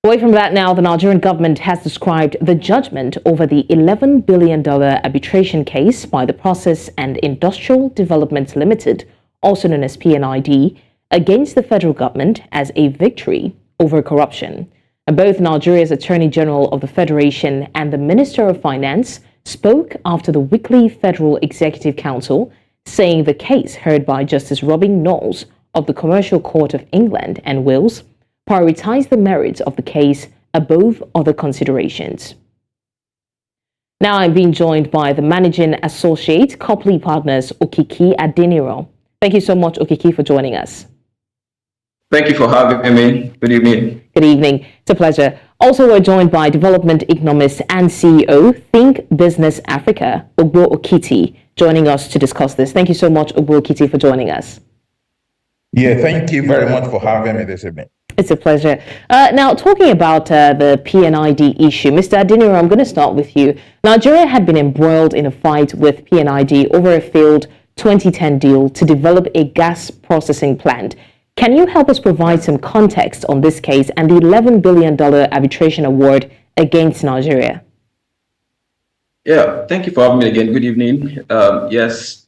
Away from that now, the Nigerian government has described the judgment over the $11 billion arbitration case by the Process and Industrial Development Limited, also known as PNID, against the federal government as a victory over corruption. And both Nigeria's Attorney General of the Federation and the Minister of Finance spoke after the weekly Federal Executive Council, saying the case heard by Justice Robin Knowles of the Commercial Court of England and Wales prioritize the merits of the case above other considerations. Now I'm being joined by the Managing Associate, Copley Partners-Okiki Adeniran. Thank you so much, Okiki, for joining us. Thank you for having me. Good evening. Good evening. It's a pleasure. Also, we're joined by Development Economist and CEO, Think Business Africa, Ogbo Okiti, joining us to discuss this. Thank you so much, Ogbo Okiti, for joining us. Yeah, thank you very much for having me this evening. It's a pleasure. Now, talking about the PNID issue, Mr. Adeniran, I'm going to start with you. Nigeria had been embroiled in a fight with PNID over a failed 2010 deal to develop a gas processing plant. Can you help us provide some context on this case and the $11 billion arbitration award against Nigeria? Yeah, thank you for having me again. Good evening. Yes.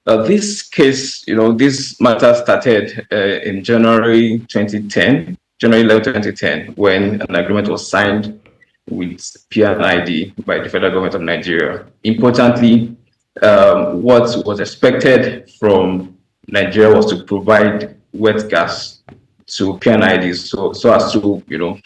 This case, this matter started in January 2010, January 11, 2010, when an agreement was signed with PNID by the federal government of Nigeria. Importantly, what was expected from Nigeria was to provide wet gas to PNID, so as to,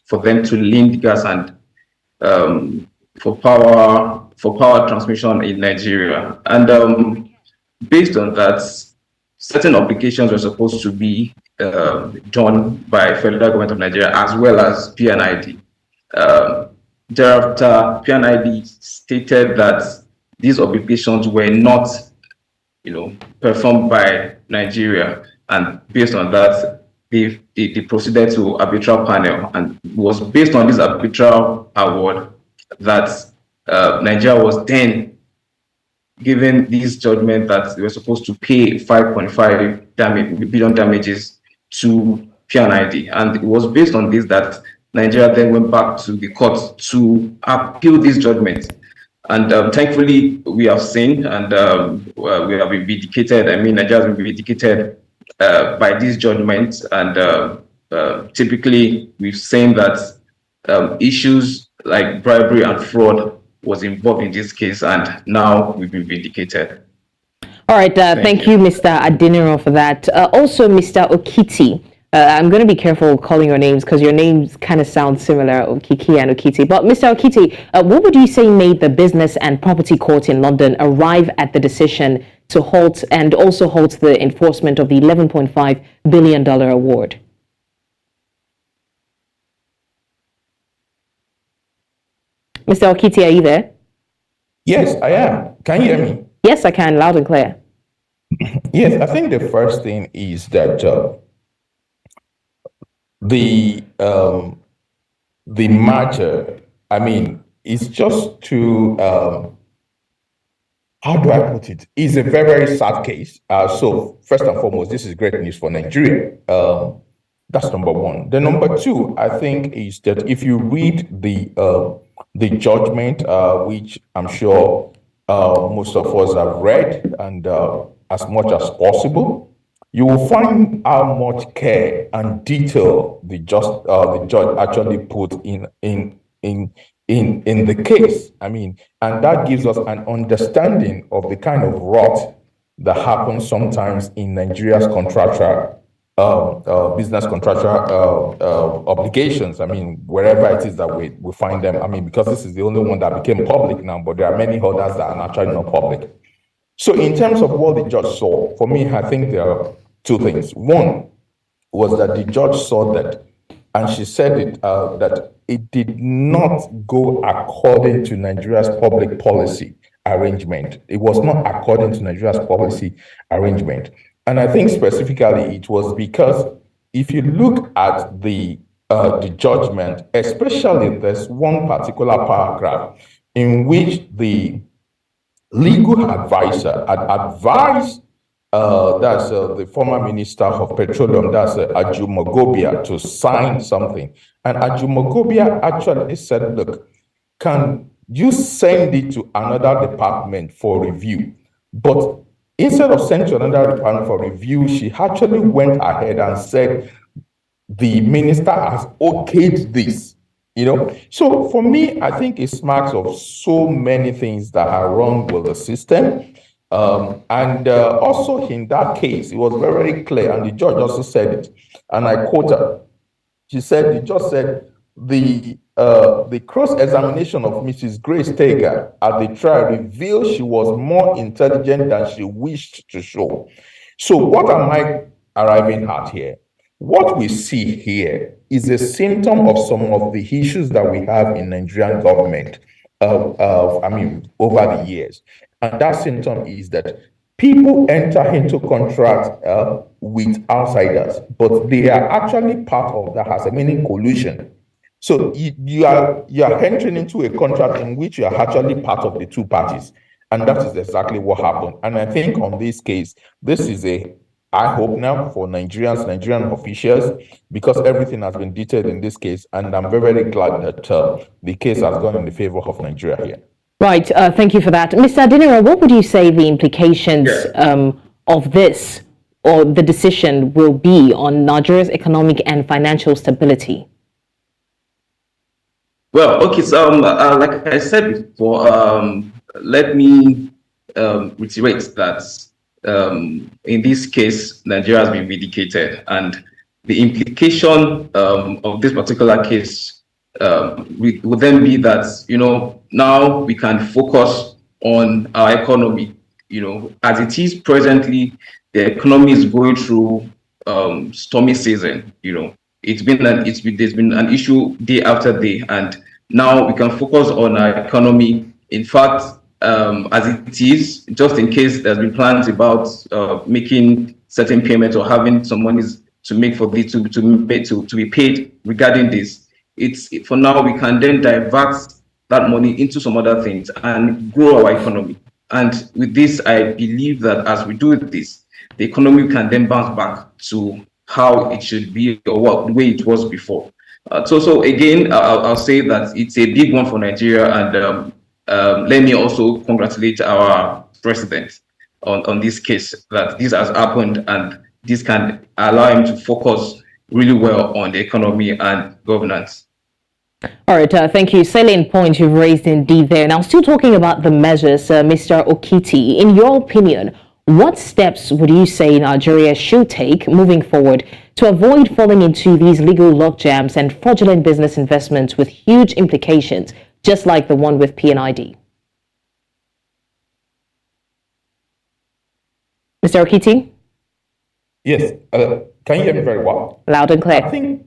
for them to link gas and for power transmission in Nigeria. And based on that, certain obligations were supposed to be done by federal government of Nigeria as well as PNID. Thereafter, PNID stated that these obligations were not, performed by Nigeria, and based on that, they proceeded to arbitral panel, and it was based on this arbitral award that Nigeria was then given this judgment that they were supposed to pay 5.5 billion damages to PNID. And it was based on this that Nigeria then went back to the court to appeal this judgment. And thankfully, we have seen and we have been vindicated. I mean, Nigeria has been vindicated by this judgment. And typically, we've seen that issues like bribery and fraud was involved in this case, and now we've been vindicated. All right, thank you, Mr. Adeniran, for that. Also, Mr. Okiti, I'm going to be careful calling your names because your names kind of sound similar, Okiki and Okiti. But Mr. Okiti, what would you say made the Business and Property Court in London arrive at the decision to halt and also halt the enforcement of the $11.5 billion award? Mr. Okiti, are you there? Yes, I am. Can you hear me? Yes, I can, loud and clear. Yes, I think the first thing is that the matter, it's just to, how do I put it? It's a very, very sad case. So first and foremost, this is great news for Nigeria. That's number one. The number two, I think, is that if you read the judgment, which I'm sure most of us have read, and as much as possible, you will find how much care and detail the judge actually put in the case. And that gives us an understanding of the kind of rot that happens sometimes in Nigeria's contractual business contractual obligations. Wherever it is that we find them. Because this is the only one that became public now, but there are many others that are actually not public. So in terms of what the judge saw, for me, I think there are two things. One was that the judge saw that, and she said it, that it did not go according to Nigeria's public policy arrangement. It was not according to Nigeria's policy arrangement. And I think specifically it was because if you look at the judgment, especially there's one particular paragraph in which the legal advisor had advised that's the former Minister of Petroleum, that's Ajumogobia, to sign something. And Ajumogobia actually said, look, can you send it to another department for review? But instead of sending to another department for review, she actually went ahead and said, the minister has okayed this, So for me, I think it smacks of so many things that are wrong with the system. And also in that case, it was very, very clear, and the judge also said it, and I quote her. She said, the judge said, the cross-examination of Mrs. Grace Tega at the trial revealed she was more intelligent than she wished to show. So what am I arriving at here? What we see here is a symptom of some of the issues that we have in Nigerian government, over the years. And that symptom is that people enter into contracts with outsiders, but they are actually part of that has a meaning collusion. So you are entering into a contract in which you are actually part of the two parties. And that is exactly what happened. And I think on this case, this is I hope now for Nigerian officials, because everything has been detailed in this case, and I'm very, very glad that the case has gone in the favor of Nigeria here. Right, thank you for that. Mr. Adeniran, what would you say the implications of this or the decision will be on Nigeria's economic and financial stability? Well, okay, so like I said before, let me reiterate that in this case, Nigeria has been vindicated, and the implication of this particular case would then be that, now we can focus on our economy. As it is presently, the economy is going through stormy season. There's been an issue day after day, and now we can focus on our economy. In fact, as it is, just in case there's been plans about making certain payments or having some monies to make for this to be paid regarding this, for now we can then divert that money into some other things and grow our economy. And with this, I believe that as we do this, the economy can then bounce back to how it should be or the way it was before. So again, I'll say that it's a big one for Nigeria, and let me also congratulate our president on this case, that this has happened, and this can allow him to focus really well on the economy and governance. All right, thank you. Salient point you've raised indeed there. Now, still talking about the measures, Mr. Okiti, in your opinion, what steps would you say Nigeria should take moving forward to avoid falling into these legal logjams and fraudulent business investments with huge implications, just like the one with PNID? Mr. Okiti? Yes. Can you hear me very well? Loud and clear. I think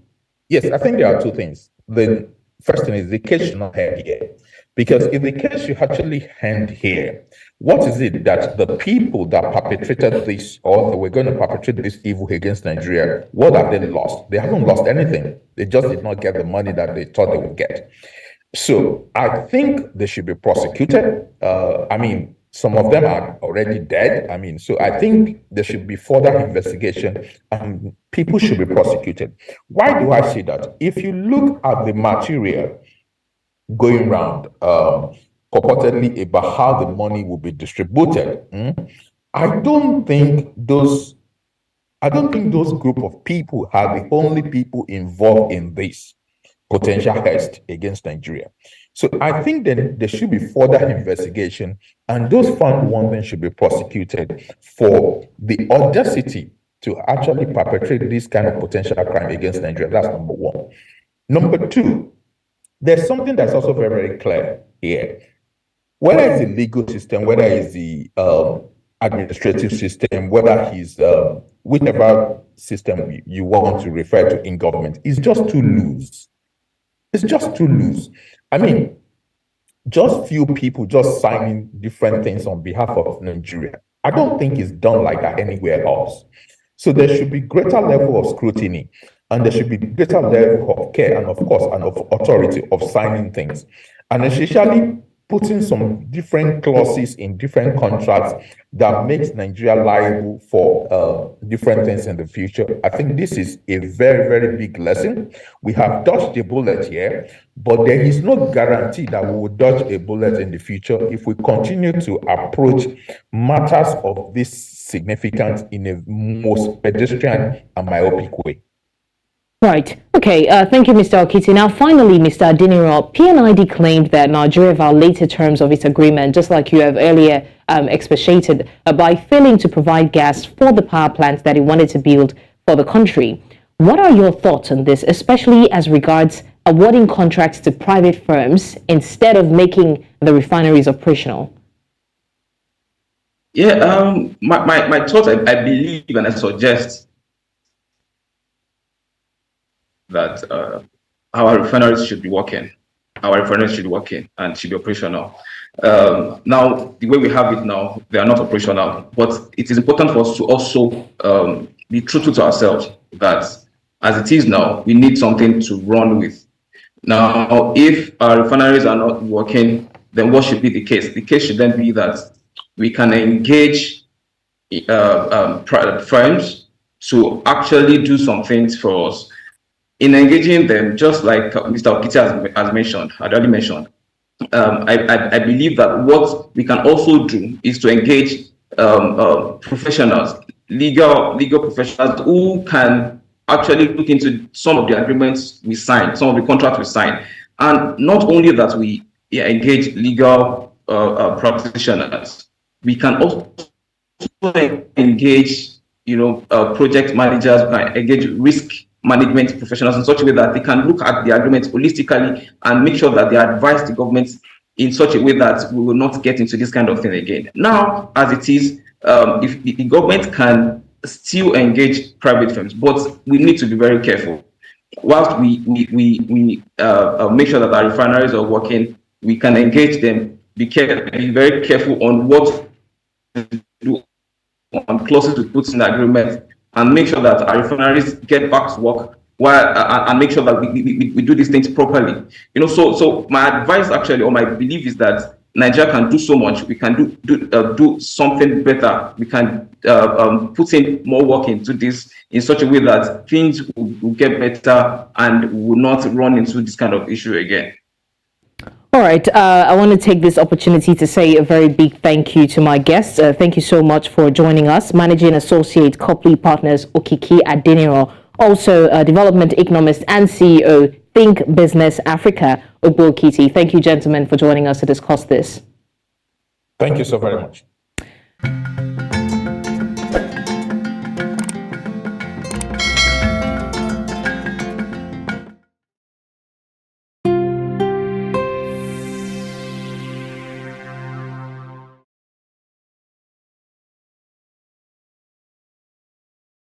there are two things. The first thing is the case should not end here. Because if the case should actually end here, what is it that the people that perpetrated this, or that were going to perpetrate this evil against Nigeria, what have they lost? They haven't lost anything. They just did not get the money that they thought they would get. So I think they should be prosecuted. Some of them are already dead. So I think there should be further investigation and people should be prosecuted. Why do I say that? If you look at the material going around purportedly about how the money will be distributed, I don't think those group of people are the only people involved in this potential heist against Nigeria. So I think that there should be further investigation, and those found wanting should be prosecuted for the audacity to actually perpetrate this kind of potential crime against Nigeria. That's number one. Number two, there's something that's also very, very clear here. Whether it's the legal system, whether it's the administrative system, whether it's whichever system you want to refer to in government, it's just too loose. It's just too loose. Just few people just signing different things on behalf of Nigeria. I don't think it's done like that anywhere else. So there should be greater level of scrutiny, and there should be greater level of care and of course and of authority of signing things. And especially putting some different clauses in different contracts that makes Nigeria liable for different things in the future. I think this is a very, very big lesson. We have dodged a bullet here, but there is no guarantee that we will dodge a bullet in the future if we continue to approach matters of this significance in a most pedestrian and myopic way. Right. Okay. Thank you, Mr. Okiti. Now, finally, Mr. Adeniran, PNID claimed that Nigeria violated terms of its agreement, just like you have earlier expatiated, by failing to provide gas for the power plants that it wanted to build for the country. What are your thoughts on this, especially as regards awarding contracts to private firms instead of making the refineries operational? Yeah, my thoughts, I believe and I suggest that our refineries should be working. Our refineries should be working and should be operational. Now, the way we have it now, they are not operational. But it is important for us to also be truthful to ourselves that as it is now, we need something to run with. Now, if our refineries are not working, then what should be the case? The case should then be that we can engage private firms to actually do some things for us. In engaging them, just like Mr. Okiti has mentioned, had already mentioned, I believe that what we can also do is to engage professionals, legal professionals who can actually look into some of the agreements we sign, some of the contracts we sign, and not only that we engage legal practitioners, we can also engage, project managers, we can engage risk management professionals in such a way that they can look at the agreement holistically and make sure that they advise the government in such a way that we will not get into this kind of thing again. Now, as it is, if the government can still engage private firms, but we need to be very careful. Whilst we make sure that our refineries are working, we can engage them, be very careful on what to do, on clauses we put in the agreement, and make sure that our refineries get back to work and make sure that we do these things properly. So my advice actually, or my belief is that Nigeria can do so much. We can do something better. We can put in more work into this in such a way that things will get better and will not run into this kind of issue again. All right. I want to take this opportunity to say a very big thank you to my guests. Thank you so much for joining us. Managing Associate Copley Partners-Okiki Adeniran, also Development Economist and CEO Think Business Africa, Ogbo Okiti. Thank you, gentlemen, for joining us to discuss this. Thank you so very much.